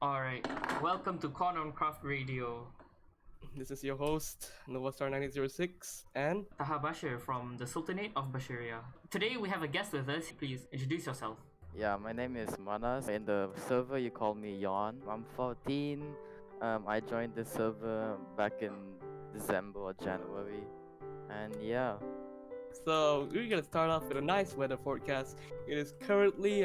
Alright, welcome to CornOnCraft Radio. This is your host, NovaStar9806, and Taha Bashir from the Sultanate of Bashiria. Today we have a guest with us. Please introduce yourself. Yeah, my name is Manas. In the server, you call me Yon. I'm 14. I joined the server back in December or January. And yeah, so we're gonna start off with a nice weather forecast. It is currently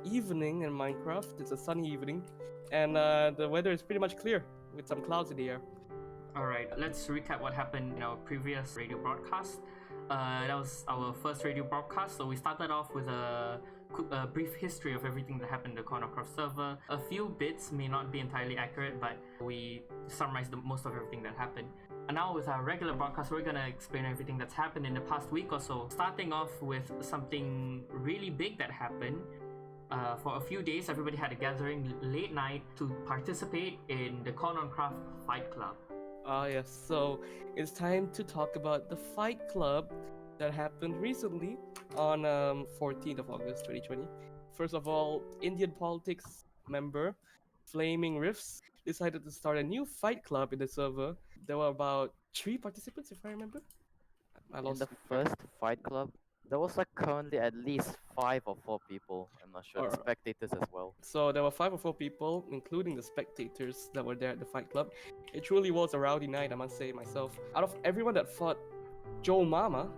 evening in Minecraft. It's a sunny evening, and the weather is pretty much clear with some clouds in the air. Alright, let's recap what happened in our previous radio broadcast. That was our first radio broadcast, so we started off with a brief history of everything that happened in the CornOnCraft server. A few bits may not be entirely accurate, but we summarized most of everything that happened. And now with our regular broadcast, we're gonna explain everything that's happened in the past week or so. Starting off with something really big that happened. For a few days, everybody had a gathering late night to participate in the CornOnCraft Fight Club. Yes, so it's time to talk about the Fight Club that happened recently on 14th of August 2020. First of all, Indian politics member Flaming Rifts decided to start a new fight club in the server. There were about 3 participants, if I remember. I in lost the track. first fight club, there was like currently at least 5 or 4 people. I'm not sure. The Or- spectators as well. So there were 5 or 4 people, including the spectators that were there at the fight club. It truly was a rowdy night, I must say myself. Out of everyone that fought Joe Mama,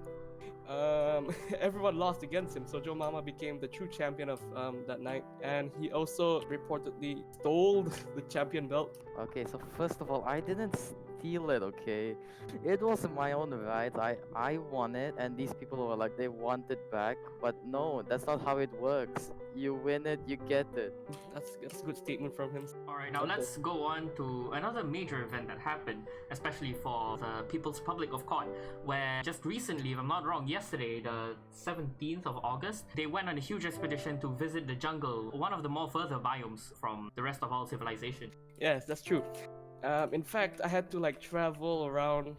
everyone lost against him. So Joe Mama became the true champion of that night, and he also reportedly stole the champion belt. Okay, so first of all, I didn't steal it, okay? It was my own right. I won it, and these people were like, they want it back. But no, that's not how it works. You win it, you get it. That's a good statement from him. Alright, now Okay. let's go on to another major event that happened, especially for the People's Republic of Con, where just recently, if I'm not wrong, yesterday, the 17th of August, they went on a huge expedition to visit the jungle, one of the more further biomes from the rest of all civilization. Yes, that's true. In fact, I had to like travel around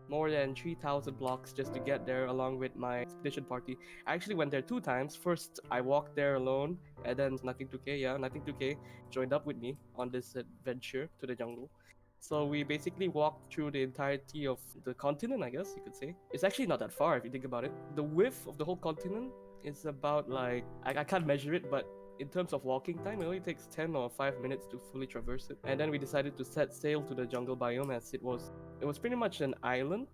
more than 3,000 blocks just to get there along with my expedition party. I actually went there 2 times. First, I walked there alone, and then Nothing2K joined up with me on this adventure to the jungle. So we basically walked through the entirety of the continent, I guess you could say. It's actually not that far if you think about it. The width of the whole continent is about like, I can't measure it, but in terms of walking time, it only takes 10 or 5 minutes to fully traverse it. And then we decided to set sail to the jungle biome, as it was pretty much an island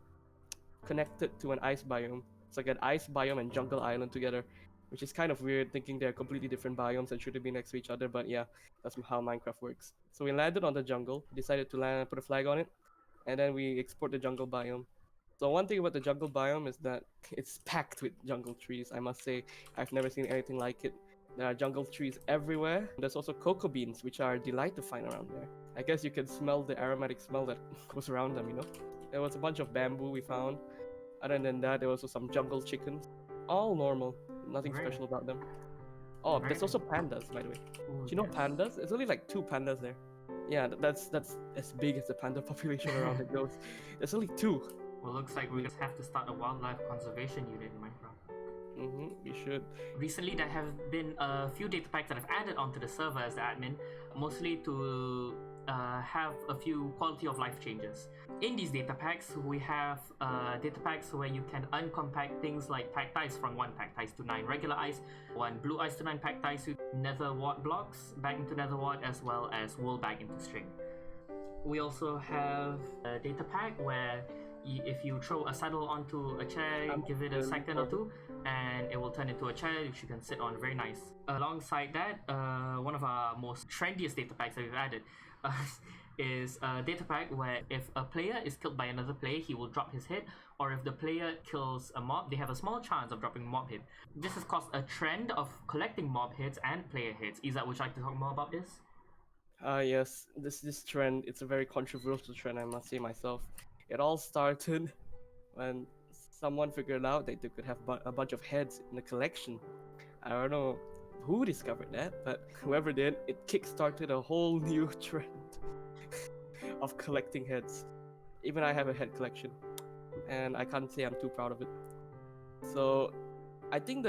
connected to an ice biome. It's like an ice biome and jungle island together, which is kind of weird, thinking they're completely different biomes and shouldn't be next to each other. But yeah, that's how Minecraft works. So we landed on the jungle, decided to land, put a flag on it, and then we explored the jungle biome. So one thing about the jungle biome is that it's packed with jungle trees. I must say, I've never seen anything like it. There are jungle trees everywhere. There's also cocoa beans, which are a delight to find around there. I guess you can smell the aromatic smell that goes around them, you know? There was a bunch of bamboo we found. Other than that, there was also some jungle chickens. All normal. Nothing Right. special about them. Oh, Right. there's also pandas, by the way. Ooh, Do you know yes. pandas? There's only like 2 pandas there. Yeah, that's as big as the panda population around it goes. There's only 2. Well, looks like we just have to start a wildlife conservation unit in Minecraft. We should. Recently, there have been a few data packs that I've added onto the server as the admin, mostly to have a few quality of life changes. In these data packs, we have data packs where you can uncompact things like packed ice from 1 packed ice to 9 regular ice, 1 blue ice to 9 packed ice with nether wart blocks back into nether wart, as well as wool back into string. We also have a data pack where if you throw a saddle onto a chair, give it a second or 2, and it will turn into a chair which you can sit on. Very nice. Alongside that, one of our most trendiest data packs that we've added is a data pack where if a player is killed by another player, he will drop his hit, or if the player kills a mob, they have a small chance of dropping mob hit. This has caused a trend of collecting mob hits and player hits. Ezad, would you like to talk more about this? Yes, this trend, it's a very controversial trend, I must say myself. It all started when someone figured out that they could have a bunch of heads in the collection. I don't know who discovered that, but whoever did, it kickstarted a whole new trend of collecting heads. Even I have a head collection, and I can't say I'm too proud of it. So I think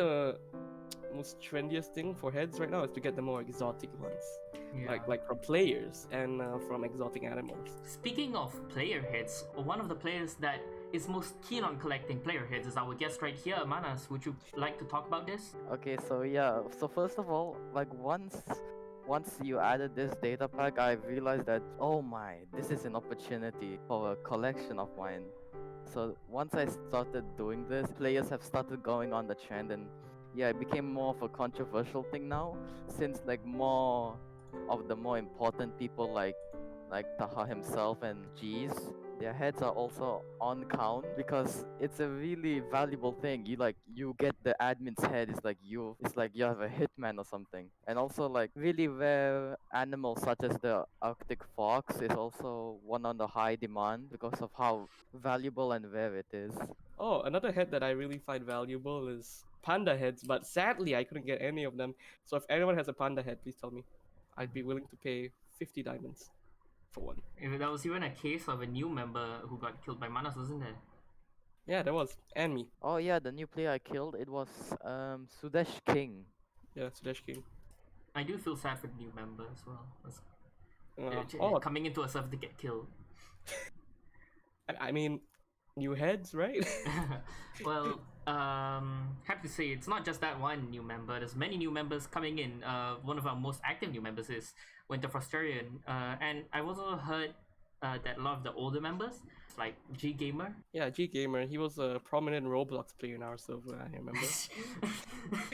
most trendiest thing for heads right now is to get the more exotic ones, Yeah. like from players and from exotic animals. Speaking of player heads, one of the players that is most keen on collecting player heads is our guest right here, Manas. Would you like to talk about this? Okay, so yeah, so first of all, like once you added this data pack, I realized that oh my, this is an opportunity for a collection of mine. So once I started doing this, players have started going on the trend, and yeah, it became more of a controversial thing now, since like more of the more important people like Taha himself and G's, their heads are also on count because it's a really valuable thing. You get the admin's head. It's like you have a hitman or something. And also like really rare animals such as the Arctic fox is also one on the high demand because of how valuable and rare it is. Oh, another head that I really find valuable is panda heads, but sadly I couldn't get any of them. So if anyone has a panda head, please tell me. I'd be willing to pay 50 diamonds for one. If that was even a case of a new member who got killed by Manas, wasn't there? Yeah, there was. And me. Oh yeah, the new player I killed, it was Sudesh King. Yeah, Sudesh King. I do feel sad for the new member as well. Oh, Coming into a server to get killed. I mean, new heads, right? Well, have to say it's not just that one new member. There's many new members coming in. One of our most active new members is Winter Frostarian, and I've also heard that a lot of the older members, like G Gamer. Yeah, G Gamer. He was a prominent Roblox player in our server, I remember.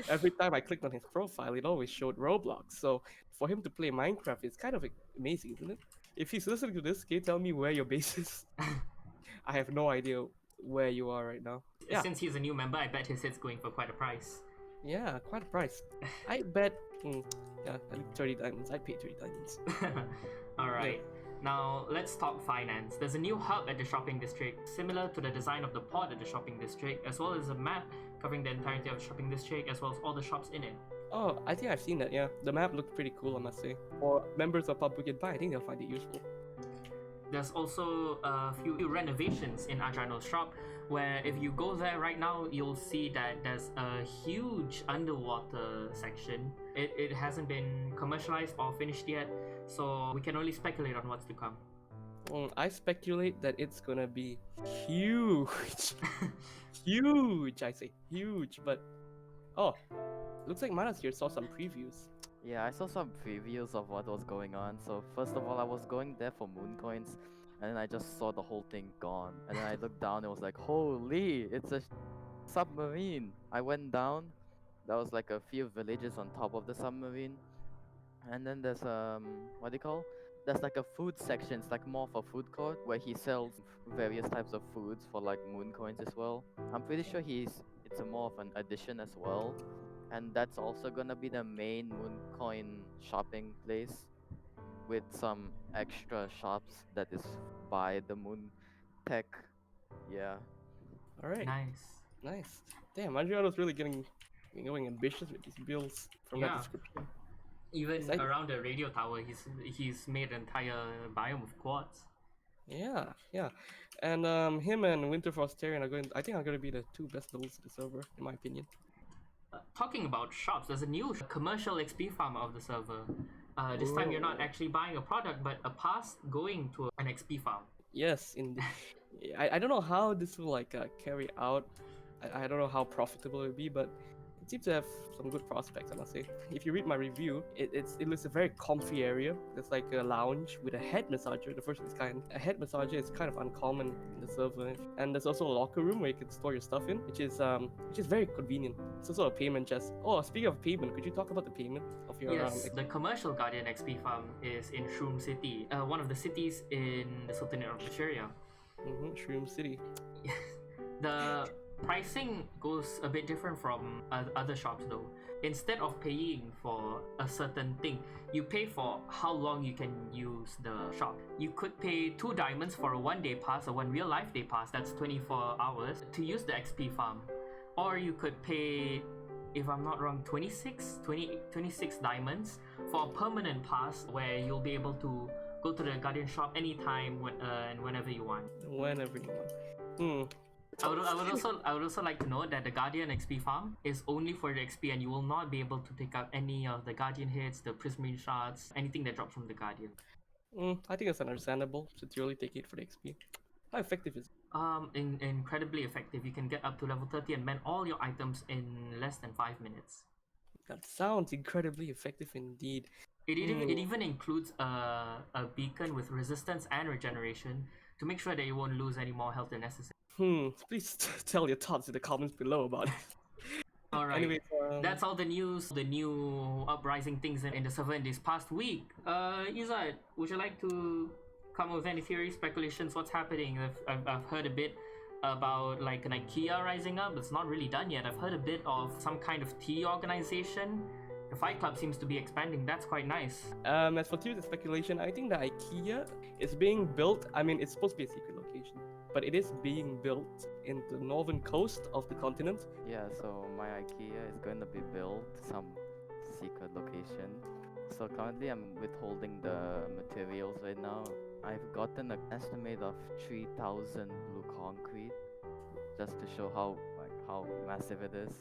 Every time I clicked on his profile, it always showed Roblox. So for him to play Minecraft, it's kind of amazing, isn't it? If he's listening to this, can you tell me where your base is? I have no idea where you are right now. Yeah, Since he's a new member, I bet his head's going for quite a price. yeah, quite a price. I bet, yeah, I think 30 diamonds. I paid 30 diamonds. Alright, now let's talk finance. There's a new hub at the shopping district, similar to the design of the pod at the shopping district, as well as a map covering the entirety of the shopping district, as well as all the shops in it. Oh, I think I've seen that, yeah. The map looked pretty cool, I must say. For members of Public Goodbye, I think they'll find it useful. There's also a few renovations in Adriano's shop, where if you go there right now, you'll see that there's a huge underwater section. It hasn't been commercialized or finished yet, so we can only speculate on what's to come. I speculate that it's gonna be huge. Huge, I say huge, but... Oh, looks like Manas here saw some previews. Yeah, I saw some previews of what was going on. So first of all, I was going there for moon coins, and then I just saw the whole thing gone. And then I looked down, it was like, holy, it's a submarine. I went down, there was like a few villages on top of the submarine. And then there's what do you call? There's like a food section, it's like more of a food court where he sells various types of foods for like moon coins as well. I'm pretty sure it's a more of an addition as well. And that's also gonna be the main Mooncoin shopping place with some extra shops that is by the Moon Tech. Yeah. Alright, Nice. nice. Damn, Adriano's really going ambitious with these builds from that Yeah. description. Even Exciting. around the radio tower, he's made an entire biome of quartz. Yeah, yeah. And him and Winter Frostarian I think are gonna be the two best builds of the server, in my opinion. Talking about shops, there's a new commercial XP farm of the server. This time you're not actually buying a product, but a pass going to an XP farm. Yes, indeed. I don't know how this will like carry out. I don't know how profitable it will be, but it seems to have some good prospects, I must say. If you read my review, it looks a very comfy area. It's like a lounge with a head massager, the first of its kind. A head massager is kind of uncommon in the server, and there's also a locker room where you can store your stuff in, which is very convenient. It's also a payment chest. Oh, speaking of payment, could you talk about the payment of your Yes, the commercial Guardian XP farm is in Shroom City, one of the cities in the Sultanate of Busheria. Shroom City? The pricing goes a bit different from other shops though. Instead of paying for a certain thing, you pay for how long you can use the shop. You could pay 2 diamonds for a 1-day pass or 1 real life day pass, that's 24 hours, to use the XP farm. Or you could pay, if I'm not wrong, 26 diamonds for a permanent pass where you'll be able to go to the Guardian shop anytime and whenever you want. Whenever you want. I would also like to note that the Guardian XP farm is only for the XP, and you will not be able to pick up any of the Guardian hits, the Prismarine shards, anything that drops from the Guardian. I think it's understandable since you only take it for the XP. How effective is it? Incredibly effective. You can get up to level 30 and mend all your items in less than 5 minutes. That sounds incredibly effective indeed. It even includes a beacon with resistance and regeneration to make sure that you won't lose any more health than necessary. Please tell your thoughts in the comments below about it. Alright, Anyways, that's all the news, the new uprising things in the server in this past week. Ezad, would you like to come up with any theories, speculations, what's happening? I've heard a bit about like an IKEA rising up. It's not really done yet. I've heard a bit of some kind of tea organization. The Fight Club seems to be expanding. That's quite nice. As for theories and speculation, I think the IKEA is being built. I mean, it's supposed to be a secret location, but it is being built in the northern coast of the continent. Yeah, so my IKEA is going to be built some secret location. So currently I'm withholding the materials right now. I've gotten an estimate of 3,000 blue concrete just to show how massive it is.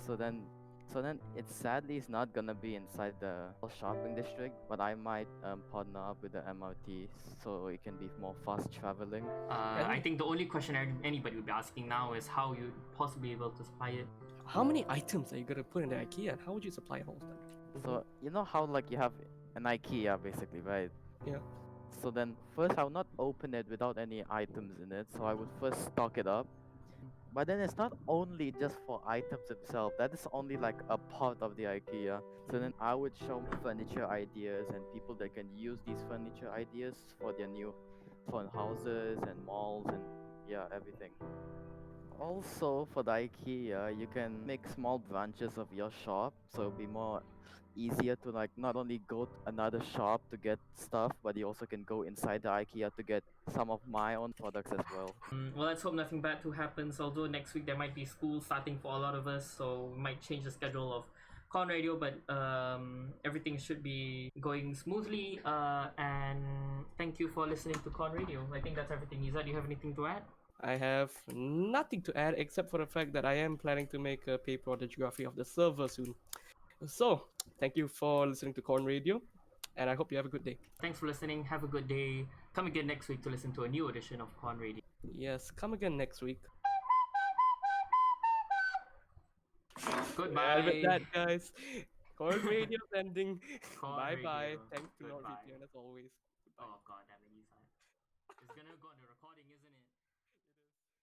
So then it sadly is not gonna be inside the shopping district, but I might partner up with the MRT so it can be more fast traveling. I think the only question anybody would be asking now is how you possibly able to supply it. How many items are you gonna put in the IKEA, and how would you supply all of them? So you know how like you have an IKEA basically, right? Yeah. So then first I will not open it without any items in it. So I would first stock it up. But then it's not only just for items themselves. That is only like a part of the IKEA. So then I would show furniture ideas and people that can use these furniture ideas for their new fun houses and malls and yeah, everything. Also for the IKEA, you can make small branches of your shop, so it'll be more easier to like not only go to another shop to get stuff, but you also can go inside the IKEA to get some of my own products as well. Well, let's hope nothing bad too happens. Although next week there might be school starting for a lot of us, so we might change the schedule of Con Radio, but everything should be going smoothly. And thank you for listening to Con Radio. I think that's everything. Ezad, do you have anything to add? I have nothing to add except for the fact that I am planning to make a paper on the geography of the server soon. So, thank you for listening to Corn Radio, and I hope you have a good day. Thanks for listening. Have a good day. Come again next week to listen to a new edition of Con Radio. Yes, come again next week. Goodbye. And with that, guys, Corn Radio's ending. Corn Bye-bye. Radio. Thanks to Goodbye. NordVPN as always. Oh god damn it, Ezad. It's gonna go on the recording, isn't it?